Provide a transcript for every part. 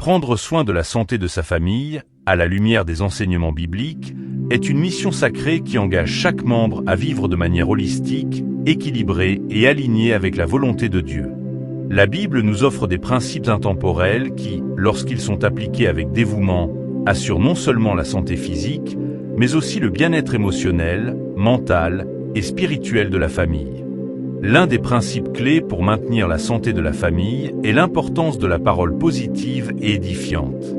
Prendre soin de la santé de sa famille, à la lumière des enseignements bibliques, est une mission sacrée qui engage chaque membre à vivre de manière holistique, équilibrée et alignée avec la volonté de Dieu. La Bible nous offre des principes intemporels qui, lorsqu'ils sont appliqués avec dévouement, assurent non seulement la santé physique, mais aussi le bien-être émotionnel, mental et spirituel de la famille. L'un des principes clés pour maintenir la santé de la famille est l'importance de la parole positive et édifiante.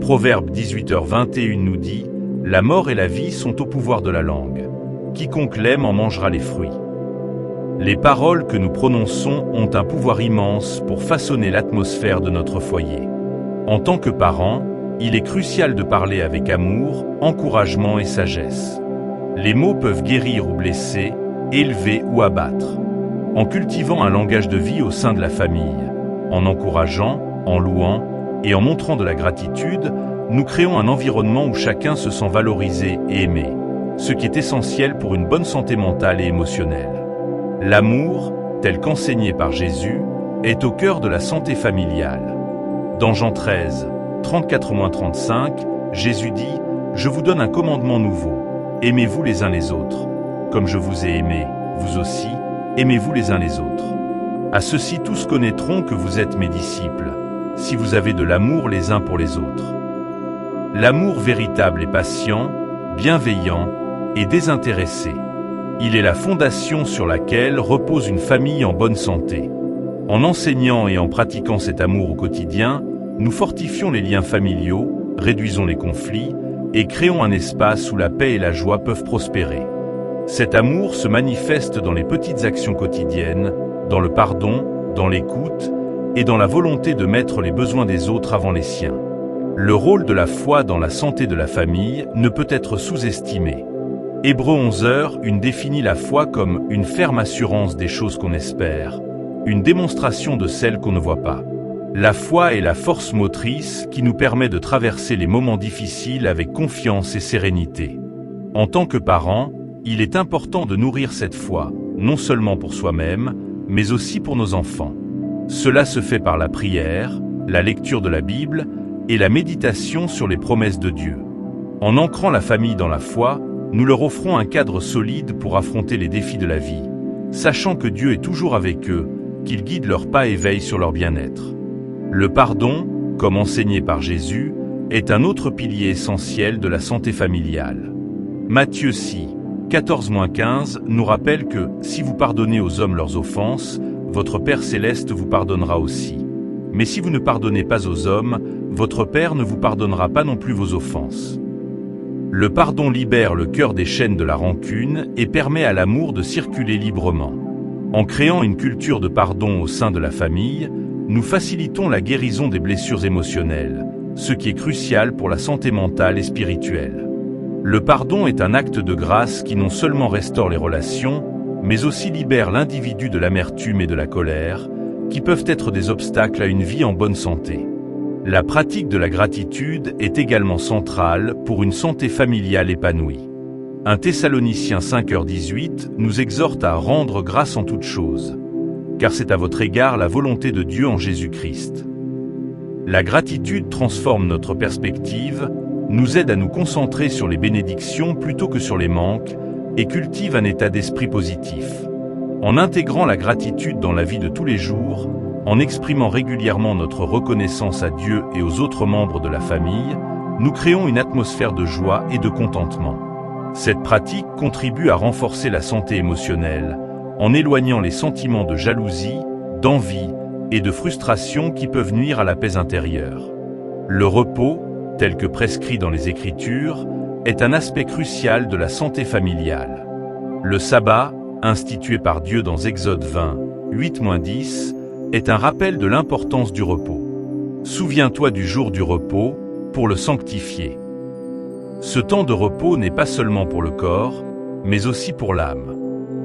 Proverbe 18h21 nous dit « La mort et la vie sont au pouvoir de la langue. Quiconque l'aime en mangera les fruits. » Les paroles que nous prononçons ont un pouvoir immense pour façonner l'atmosphère de notre foyer. En tant que parents, il est crucial de parler avec amour, encouragement et sagesse. Les mots peuvent guérir ou blesser, élever ou abattre. En cultivant un langage de vie au sein de la famille, en encourageant, en louant et en montrant de la gratitude, nous créons un environnement où chacun se sent valorisé et aimé, ce qui est essentiel pour une bonne santé mentale et émotionnelle. L'amour, tel qu'enseigné par Jésus, est au cœur de la santé familiale. Dans Jean 13, 34-35, Jésus dit « Je vous donne un commandement nouveau, aimez-vous les uns les autres. Comme je vous ai aimé, vous aussi, aimez-vous les uns les autres. À ceci tous connaîtront que vous êtes mes disciples, si vous avez de l'amour les uns pour les autres. » L'amour véritable est patient, bienveillant et désintéressé. Il est la fondation sur laquelle repose une famille en bonne santé. En enseignant et en pratiquant cet amour au quotidien, nous fortifions les liens familiaux, réduisons les conflits et créons un espace où la paix et la joie peuvent prospérer. Cet amour se manifeste dans les petites actions quotidiennes, dans le pardon, dans l'écoute et dans la volonté de mettre les besoins des autres avant les siens. Le rôle de la foi dans la santé de la famille ne peut être sous-estimé. Hébreux 11h définit la foi comme une ferme assurance des choses qu'on espère, une démonstration de celles qu'on ne voit pas. La foi est la force motrice qui nous permet de traverser les moments difficiles avec confiance et sérénité. En tant que parents, il est important de nourrir cette foi, non seulement pour soi-même, mais aussi pour nos enfants. Cela se fait par la prière, la lecture de la Bible et la méditation sur les promesses de Dieu. En ancrant la famille dans la foi, nous leur offrons un cadre solide pour affronter les défis de la vie, sachant que Dieu est toujours avec eux, qu'il guide leurs pas et veille sur leur bien-être. Le pardon, comme enseigné par Jésus, est un autre pilier essentiel de la santé familiale. Matthieu 6, 14-15 nous rappelle que « Si vous pardonnez aux hommes leurs offenses, votre Père céleste vous pardonnera aussi. Mais si vous ne pardonnez pas aux hommes, votre Père ne vous pardonnera pas non plus vos offenses. » Le pardon libère le cœur des chaînes de la rancune et permet à l'amour de circuler librement. En créant une culture de pardon au sein de la famille, nous facilitons la guérison des blessures émotionnelles, ce qui est crucial pour la santé mentale et spirituelle. Le pardon est un acte de grâce qui non seulement restaure les relations, mais aussi libère l'individu de l'amertume et de la colère, qui peuvent être des obstacles à une vie en bonne santé. La pratique de la gratitude est également centrale pour une santé familiale épanouie. 1 Thessaloniciens 5h18 nous exhorte à rendre grâce en toutes choses, car c'est à votre égard la volonté de Dieu en Jésus-Christ. La gratitude transforme notre perspective, nous aide à nous concentrer sur les bénédictions plutôt que sur les manques et cultive un état d'esprit positif. En intégrant la gratitude dans la vie de tous les jours, en exprimant régulièrement notre reconnaissance à Dieu et aux autres membres de la famille, nous créons une atmosphère de joie et de contentement. Cette pratique contribue à renforcer la santé émotionnelle, en éloignant les sentiments de jalousie, d'envie et de frustration qui peuvent nuire à la paix intérieure. Le repos, tel que prescrit dans les Écritures, est un aspect crucial de la santé familiale. Le sabbat, institué par Dieu dans Exode 20, 8-10, est un rappel de l'importance du repos. Souviens-toi du jour du repos, pour le sanctifier. Ce temps de repos n'est pas seulement pour le corps, mais aussi pour l'âme.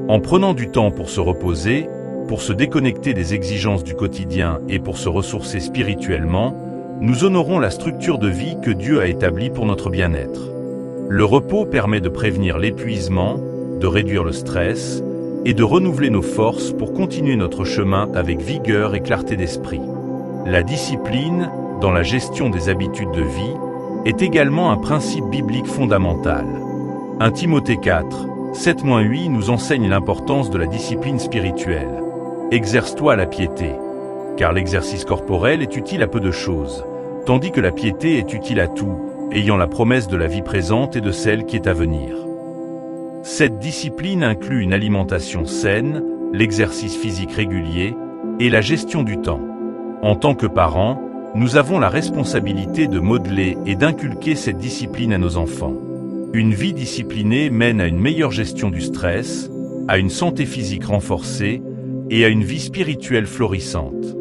En prenant du temps pour se reposer, pour se déconnecter des exigences du quotidien et pour se ressourcer spirituellement, nous honorons la structure de vie que Dieu a établie pour notre bien-être. Le repos permet de prévenir l'épuisement, de réduire le stress et de renouveler nos forces pour continuer notre chemin avec vigueur et clarté d'esprit. La discipline, dans la gestion des habitudes de vie, est également un principe biblique fondamental. 1 Timothée 4, 7-8 nous enseigne l'importance de la discipline spirituelle. Exerce-toi à la piété, car l'exercice corporel est utile à peu de choses, tandis que la piété est utile à tout, ayant la promesse de la vie présente et de celle qui est à venir. Cette discipline inclut une alimentation saine, l'exercice physique régulier et la gestion du temps. En tant que parents, nous avons la responsabilité de modeler et d'inculquer cette discipline à nos enfants. Une vie disciplinée mène à une meilleure gestion du stress, à une santé physique renforcée et à une vie spirituelle florissante.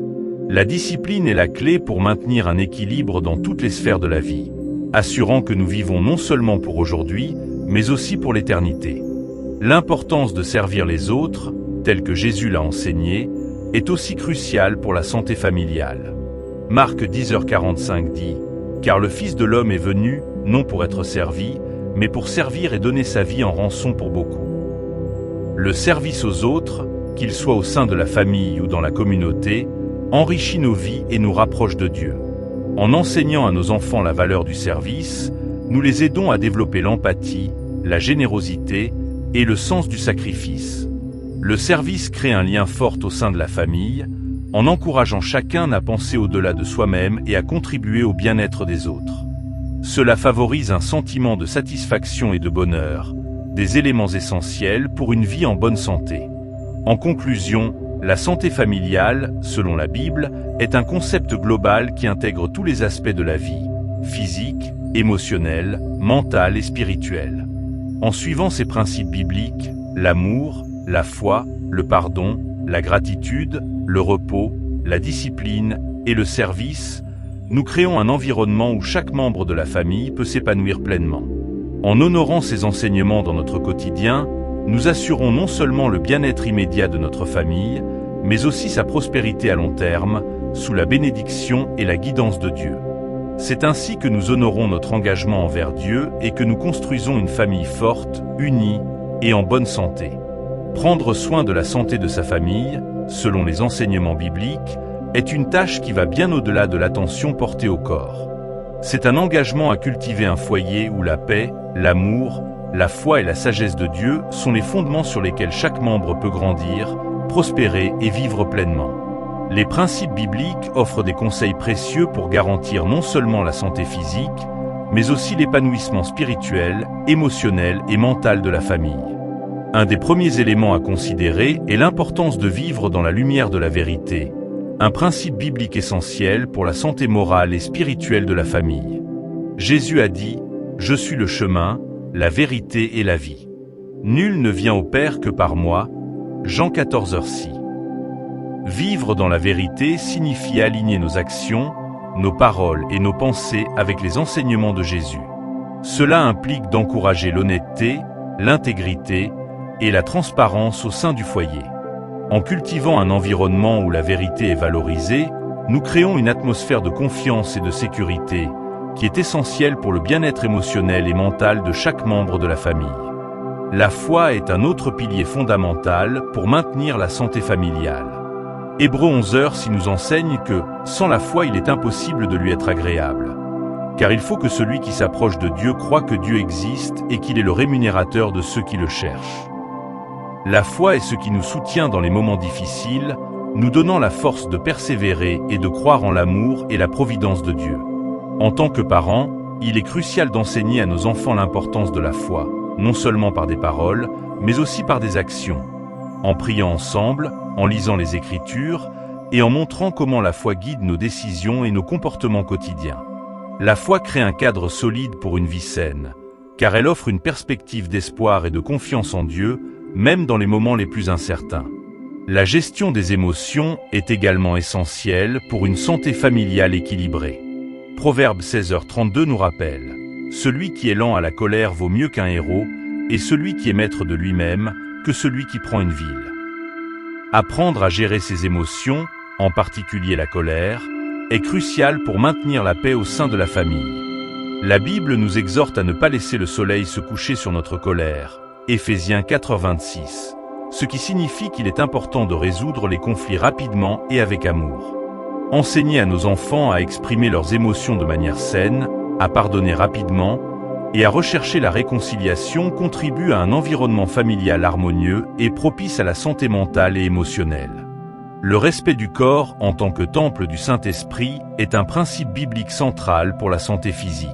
La discipline est la clé pour maintenir un équilibre dans toutes les sphères de la vie, assurant que nous vivons non seulement pour aujourd'hui, mais aussi pour l'éternité. L'importance de servir les autres, tel que Jésus l'a enseigné, est aussi cruciale pour la santé familiale. Marc 10h45 dit « Car le Fils de l'homme est venu, non pour être servi, mais pour servir et donner sa vie en rançon pour beaucoup. » Le service aux autres, qu'il soit au sein de la famille ou dans la communauté, enrichit nos vies et nous rapproche de Dieu. En enseignant à nos enfants la valeur du service, nous les aidons à développer l'empathie, la générosité et le sens du sacrifice. Le service crée un lien fort au sein de la famille, en encourageant chacun à penser au-delà de soi-même et à contribuer au bien-être des autres. Cela favorise un sentiment de satisfaction et de bonheur, des éléments essentiels pour une vie en bonne santé. En conclusion, la santé familiale, selon la Bible, est un concept global qui intègre tous les aspects de la vie, physique, émotionnelle, mentale et spirituelle. En suivant ces principes bibliques, l'amour, la foi, le pardon, la gratitude, le repos, la discipline et le service, nous créons un environnement où chaque membre de la famille peut s'épanouir pleinement. En honorant ces enseignements dans notre quotidien, nous assurons non seulement le bien-être immédiat de notre famille, mais aussi sa prospérité à long terme, sous la bénédiction et la guidance de Dieu. C'est ainsi que nous honorons notre engagement envers Dieu et que nous construisons une famille forte, unie et en bonne santé. Prendre soin de la santé de sa famille, selon les enseignements bibliques, est une tâche qui va bien au-delà de l'attention portée au corps. C'est un engagement à cultiver un foyer où la paix, l'amour, la foi et la sagesse de Dieu sont les fondements sur lesquels chaque membre peut grandir, prospérer et vivre pleinement. Les principes bibliques offrent des conseils précieux pour garantir non seulement la santé physique, mais aussi l'épanouissement spirituel, émotionnel et mental de la famille. Un des premiers éléments à considérer est l'importance de vivre dans la lumière de la vérité, un principe biblique essentiel pour la santé morale et spirituelle de la famille. Jésus a dit « Je suis le chemin, la vérité et la vie. Nul ne vient au Père que par moi. » Jean 14h6. Vivre dans la vérité signifie aligner nos actions, nos paroles et nos pensées avec les enseignements de Jésus. Cela implique d'encourager l'honnêteté, l'intégrité et la transparence au sein du foyer. En cultivant un environnement où la vérité est valorisée, nous créons une atmosphère de confiance et de sécurité qui est essentielle pour le bien-être émotionnel et mental de chaque membre de la famille. La foi est un autre pilier fondamental pour maintenir la santé familiale. Hébreux 11h nous enseigne que, sans la foi, il est impossible de lui être agréable. Car il faut que celui qui s'approche de Dieu croie que Dieu existe et qu'il est le rémunérateur de ceux qui le cherchent. La foi est ce qui nous soutient dans les moments difficiles, nous donnant la force de persévérer et de croire en l'amour et la providence de Dieu. En tant que parents, il est crucial d'enseigner à nos enfants l'importance de la foi, non seulement par des paroles, mais aussi par des actions. En priant ensemble, en lisant les Écritures et en montrant comment la foi guide nos décisions et nos comportements quotidiens. La foi crée un cadre solide pour une vie saine, car elle offre une perspective d'espoir et de confiance en Dieu, même dans les moments les plus incertains. La gestion des émotions est également essentielle pour une santé familiale équilibrée. Proverbe 16h32 nous rappelle « Celui qui est lent à la colère vaut mieux qu'un héros, et celui qui est maître de lui-même que celui qui prend une ville. » Apprendre à gérer ses émotions, en particulier la colère, est crucial pour maintenir la paix au sein de la famille. La Bible nous exhorte à ne pas laisser le soleil se coucher sur notre colère, Éphésiens 4:26, ce qui signifie qu'il est important de résoudre les conflits rapidement et avec amour. Enseigner à nos enfants à exprimer leurs émotions de manière saine, à pardonner rapidement et à rechercher la réconciliation contribue à un environnement familial harmonieux et propice à la santé mentale et émotionnelle. Le respect du corps en tant que temple du Saint-Esprit est un principe biblique central pour la santé physique.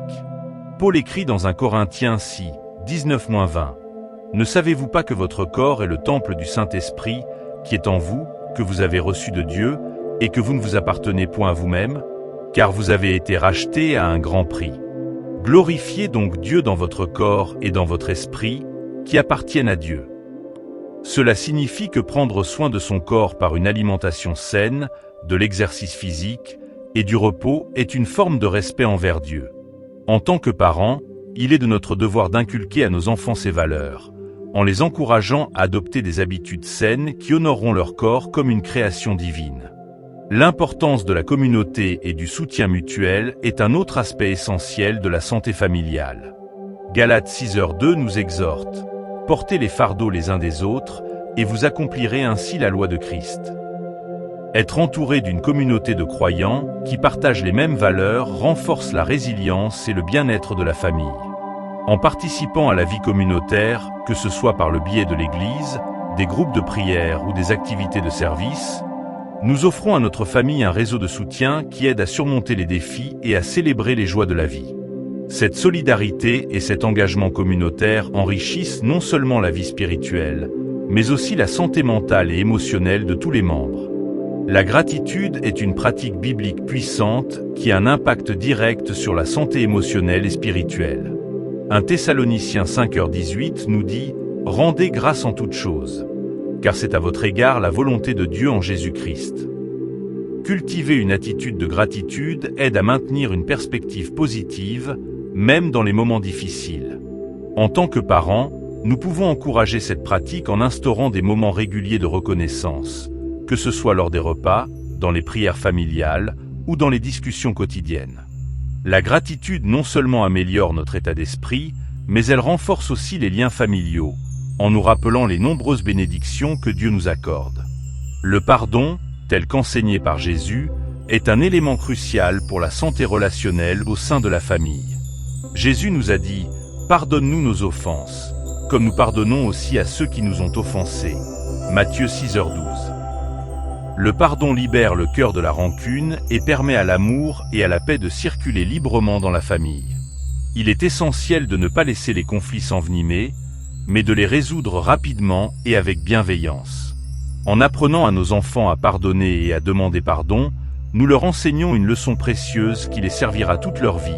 Paul écrit dans 1 Corinthiens 6, 19-20. « Ne savez-vous pas que votre corps est le temple du Saint-Esprit, qui est en vous, que vous avez reçu de Dieu, et que vous ne vous appartenez point à vous-même, car vous avez été rachetés à un grand prix. Glorifiez donc Dieu dans votre corps et dans votre esprit, qui appartiennent à Dieu. » Cela signifie que prendre soin de son corps par une alimentation saine, de l'exercice physique et du repos est une forme de respect envers Dieu. En tant que parents, il est de notre devoir d'inculquer à nos enfants ces valeurs, en les encourageant à adopter des habitudes saines qui honoreront leur corps comme une création divine. L'importance de la communauté et du soutien mutuel est un autre aspect essentiel de la santé familiale. Galates 6h2 nous exhorte: « Portez les fardeaux les uns des autres, et vous accomplirez ainsi la loi de Christ. » Être entouré d'une communauté de croyants qui partagent les mêmes valeurs renforce la résilience et le bien-être de la famille. En participant à la vie communautaire, que ce soit par le biais de l'Église, des groupes de prière ou des activités de service, nous offrons à notre famille un réseau de soutien qui aide à surmonter les défis et à célébrer les joies de la vie. Cette solidarité et cet engagement communautaire enrichissent non seulement la vie spirituelle, mais aussi la santé mentale et émotionnelle de tous les membres. La gratitude est une pratique biblique puissante qui a un impact direct sur la santé émotionnelle et spirituelle. 1 Thessaloniciens 5h18 nous dit « Rendez grâce en toutes choses, car c'est à votre égard la volonté de Dieu en Jésus-Christ. » Cultiver une attitude de gratitude aide à maintenir une perspective positive, même dans les moments difficiles. En tant que parents, nous pouvons encourager cette pratique en instaurant des moments réguliers de reconnaissance, que ce soit lors des repas, dans les prières familiales ou dans les discussions quotidiennes. La gratitude non seulement améliore notre état d'esprit, mais elle renforce aussi les liens familiaux, en nous rappelant les nombreuses bénédictions que Dieu nous accorde. Le pardon, tel qu'enseigné par Jésus, est un élément crucial pour la santé relationnelle au sein de la famille. Jésus nous a dit « Pardonne-nous nos offenses, comme nous pardonnons aussi à ceux qui nous ont offensés. » Matthieu 6h12. Le pardon libère le cœur de la rancune et permet à l'amour et à la paix de circuler librement dans la famille. Il est essentiel de ne pas laisser les conflits s'envenimer, mais de les résoudre rapidement et avec bienveillance. En apprenant à nos enfants à pardonner et à demander pardon, nous leur enseignons une leçon précieuse qui les servira toute leur vie,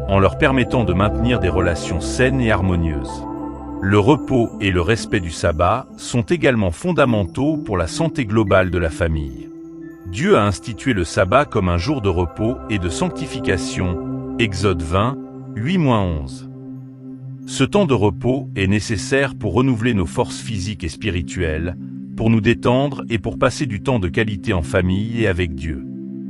en leur permettant de maintenir des relations saines et harmonieuses. Le repos et le respect du sabbat sont également fondamentaux pour la santé globale de la famille. Dieu a institué le sabbat comme un jour de repos et de sanctification, Exode 20, 8-11. Ce temps de repos est nécessaire pour renouveler nos forces physiques et spirituelles, pour nous détendre et pour passer du temps de qualité en famille et avec Dieu.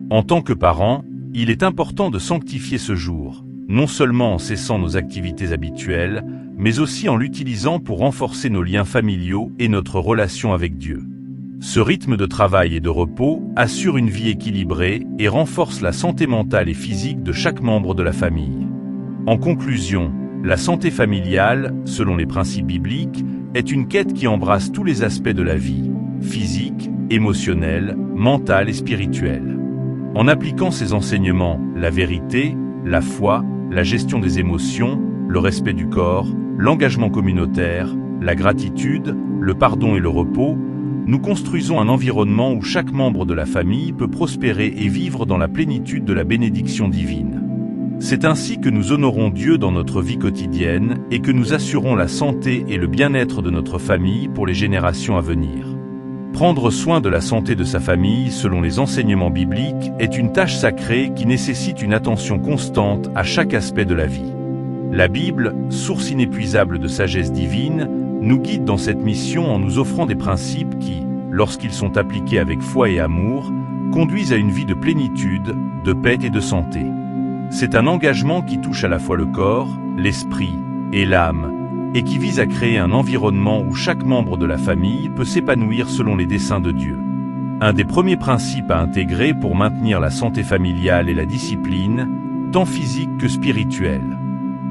En tant que parents, il est important de sanctifier ce jour, non seulement en cessant nos activités habituelles, mais aussi en l'utilisant pour renforcer nos liens familiaux et notre relation avec Dieu. Ce rythme de travail et de repos assure une vie équilibrée et renforce la santé mentale et physique de chaque membre de la famille. En conclusion, la santé familiale, selon les principes bibliques, est une quête qui embrasse tous les aspects de la vie, physique, émotionnelle, mentale et spirituelle. En appliquant ces enseignements, la vérité, la foi, la gestion des émotions, le respect du corps, l'engagement communautaire, la gratitude, le pardon et le repos, nous construisons un environnement où chaque membre de la famille peut prospérer et vivre dans la plénitude de la bénédiction divine. C'est ainsi que nous honorons Dieu dans notre vie quotidienne et que nous assurons la santé et le bien-être de notre famille pour les générations à venir. Prendre soin de la santé de sa famille selon les enseignements bibliques est une tâche sacrée qui nécessite une attention constante à chaque aspect de la vie. La Bible, source inépuisable de sagesse divine, nous guide dans cette mission en nous offrant des principes qui, lorsqu'ils sont appliqués avec foi et amour, conduisent à une vie de plénitude, de paix et de santé. C'est un engagement qui touche à la fois le corps, l'esprit et l'âme, et qui vise à créer un environnement où chaque membre de la famille peut s'épanouir selon les desseins de Dieu. Un des premiers principes à intégrer pour maintenir la santé familiale est la discipline, tant physique que spirituelle.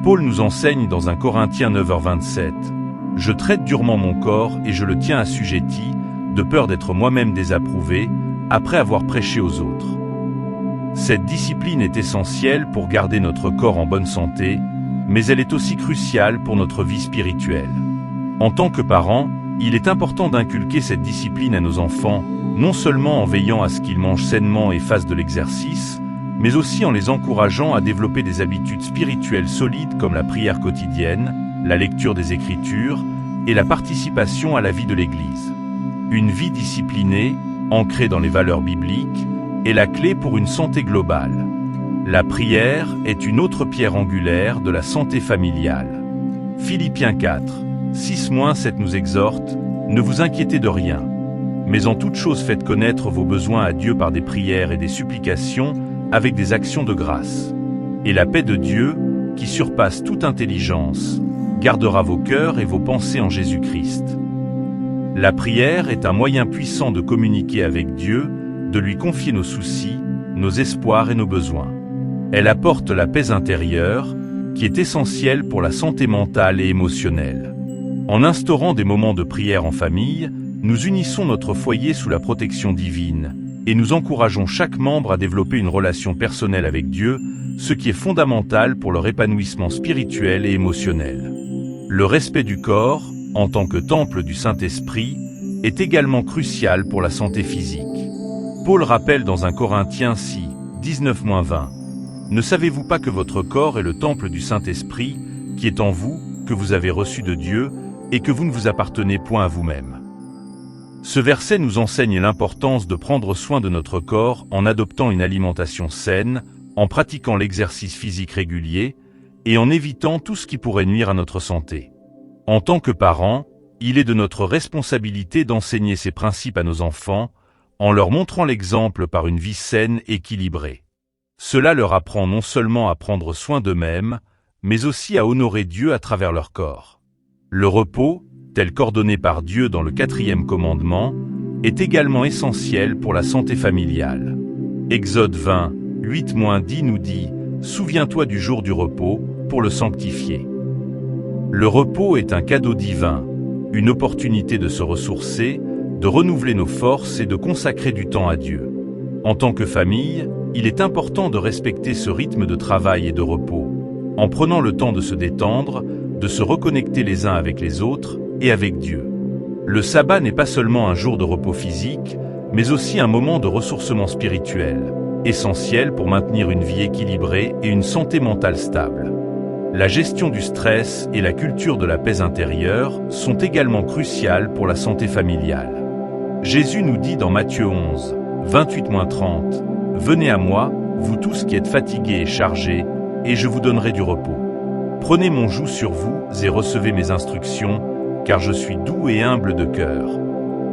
Paul nous enseigne dans 1 Corinthiens 9h27 « Je traite durement mon corps et je le tiens assujetti, de peur d'être moi-même désapprouvé, après avoir prêché aux autres. » Cette discipline est essentielle pour garder notre corps en bonne santé, mais elle est aussi cruciale pour notre vie spirituelle. En tant que parents, il est important d'inculquer cette discipline à nos enfants, non seulement en veillant à ce qu'ils mangent sainement et fassent de l'exercice, mais aussi en les encourageant à développer des habitudes spirituelles solides comme la prière quotidienne, la lecture des Écritures et la participation à la vie de l'Église. Une vie disciplinée, ancrée dans les valeurs bibliques, est la clé pour une santé globale. La prière est une autre pierre angulaire de la santé familiale. Philippiens 4, 6-7 nous exhorte « Ne vous inquiétez de rien, mais en toute chose faites connaître vos besoins à Dieu par des prières et des supplications avec des actions de grâce. Et la paix de Dieu, qui surpasse toute intelligence, gardera vos cœurs et vos pensées en Jésus-Christ. » La prière est un moyen puissant de communiquer avec Dieu, de lui confier nos soucis, nos espoirs et nos besoins. Elle apporte la paix intérieure, qui est essentielle pour la santé mentale et émotionnelle. En instaurant des moments de prière en famille, nous unissons notre foyer sous la protection divine et nous encourageons chaque membre à développer une relation personnelle avec Dieu, ce qui est fondamental pour leur épanouissement spirituel et émotionnel. Le respect du corps, en tant que temple du Saint-Esprit, est également crucial pour la santé physique. Paul rappelle dans 1 Corinthiens 6, 19-20 « Ne savez-vous pas que votre corps est le temple du Saint-Esprit, qui est en vous, que vous avez reçu de Dieu, et que vous ne vous appartenez point à vous-même » Ce verset nous enseigne l'importance de prendre soin de notre corps en adoptant une alimentation saine, en pratiquant l'exercice physique régulier, et en évitant tout ce qui pourrait nuire à notre santé. En tant que parents, il est de notre responsabilité d'enseigner ces principes à nos enfants, en leur montrant l'exemple par une vie saine et équilibrée. Cela leur apprend non seulement à prendre soin d'eux-mêmes, mais aussi à honorer Dieu à travers leur corps. Le repos, tel qu'ordonné par Dieu dans le 4e commandement, est également essentiel pour la santé familiale. Exode 20, 8-10 nous dit « Souviens-toi du jour du repos, pour le sanctifier ». Le repos est un cadeau divin, une opportunité de se ressourcer, de renouveler nos forces et de consacrer du temps à Dieu. En tant que famille, il est important de respecter ce rythme de travail et de repos, en prenant le temps de se détendre, de se reconnecter les uns avec les autres et avec Dieu. Le sabbat n'est pas seulement un jour de repos physique, mais aussi un moment de ressourcement spirituel, essentiel pour maintenir une vie équilibrée et une santé mentale stable. La gestion du stress et la culture de la paix intérieure sont également cruciales pour la santé familiale. Jésus nous dit dans Matthieu 11, 28-30, « Venez à moi, vous tous qui êtes fatigués et chargés, et je vous donnerai du repos. Prenez mon joug sur vous et recevez mes instructions, car je suis doux et humble de cœur,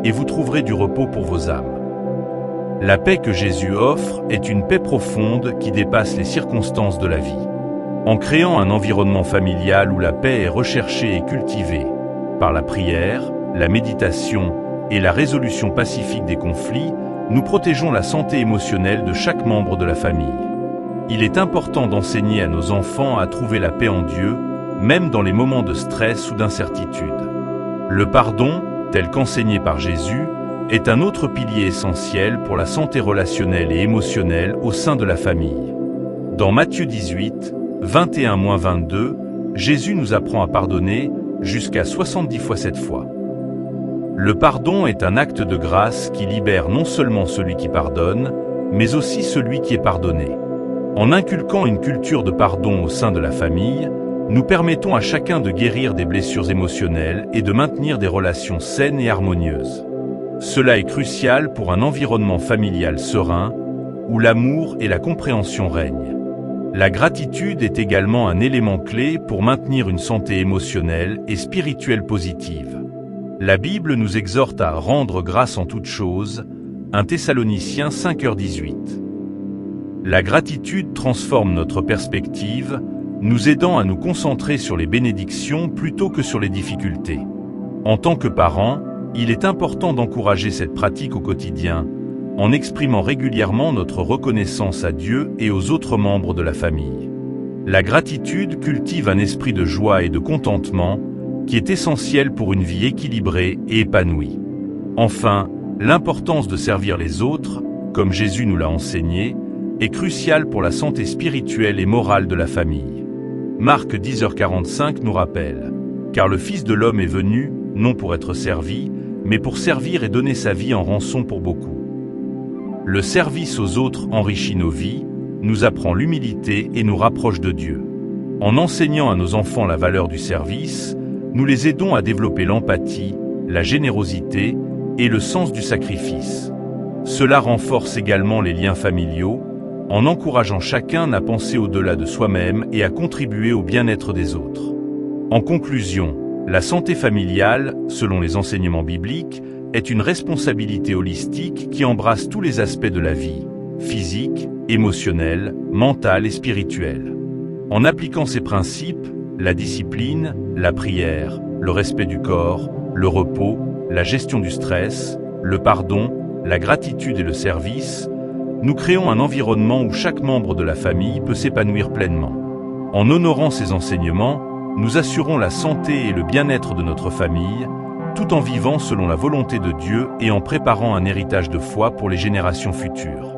et vous trouverez du repos pour vos âmes. » La paix que Jésus offre est une paix profonde qui dépasse les circonstances de la vie. En créant un environnement familial où la paix est recherchée et cultivée, par la prière, la méditation et la résolution pacifique des conflits, nous protégeons la santé émotionnelle de chaque membre de la famille. Il est important d'enseigner à nos enfants à trouver la paix en Dieu, même dans les moments de stress ou d'incertitude. Le pardon, tel qu'enseigné par Jésus, est un autre pilier essentiel pour la santé relationnelle et émotionnelle au sein de la famille. Dans Matthieu 18, 21-22, Jésus nous apprend à pardonner jusqu'à 70 fois 7 fois. Le pardon est un acte de grâce qui libère non seulement celui qui pardonne, mais aussi celui qui est pardonné. En inculquant une culture de pardon au sein de la famille, nous permettons à chacun de guérir des blessures émotionnelles et de maintenir des relations saines et harmonieuses. Cela est crucial pour un environnement familial serein, où l'amour et la compréhension règnent. La gratitude est également un élément clé pour maintenir une santé émotionnelle et spirituelle positive. La Bible nous exhorte à rendre grâce en toutes choses, 1 Thessaloniciens 5h18. La gratitude transforme notre perspective, nous aidant à nous concentrer sur les bénédictions plutôt que sur les difficultés. En tant que parents, il est important d'encourager cette pratique au quotidien, en exprimant régulièrement notre reconnaissance à Dieu et aux autres membres de la famille. La gratitude cultive un esprit de joie et de contentement qui est essentiel pour une vie équilibrée et épanouie. Enfin, l'importance de servir les autres, comme Jésus nous l'a enseigné, est cruciale pour la santé spirituelle et morale de la famille. Marc 10h45 nous rappelle « Car le Fils de l'homme est venu, non pour être servi, mais pour servir et donner sa vie en rançon pour beaucoup. » Le service aux autres enrichit nos vies, nous apprend l'humilité et nous rapproche de Dieu. En enseignant à nos enfants la valeur du service, nous les aidons à développer l'empathie, la générosité et le sens du sacrifice. Cela renforce également les liens familiaux, en encourageant chacun à penser au-delà de soi-même et à contribuer au bien-être des autres. En conclusion, la santé familiale, selon les enseignements bibliques, est une responsabilité holistique qui embrasse tous les aspects de la vie, physique, émotionnelle, mentale et spirituelle. En appliquant ces principes, la discipline, la prière, le respect du corps, le repos, la gestion du stress, le pardon, la gratitude et le service, nous créons un environnement où chaque membre de la famille peut s'épanouir pleinement. En honorant ces enseignements, nous assurons la santé et le bien-être de notre famille, tout en vivant selon la volonté de Dieu et en préparant un héritage de foi pour les générations futures.